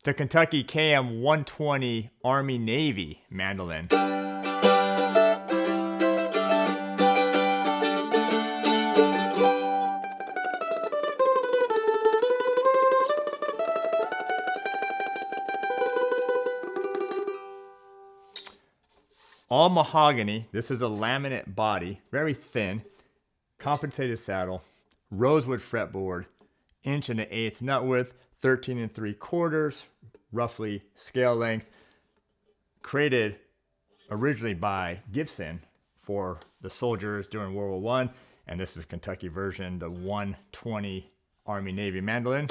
The Kentucky KM-120 Army-Navy mandolin. All mahogany. This is a laminate body, very thin, compensated saddle, rosewood fretboard, 1.1 nut width, 13 3/4, roughly scale length. Created originally by Gibson for the soldiers during World War I, and this is a Kentucky version, the 120 Army-Navy mandolin.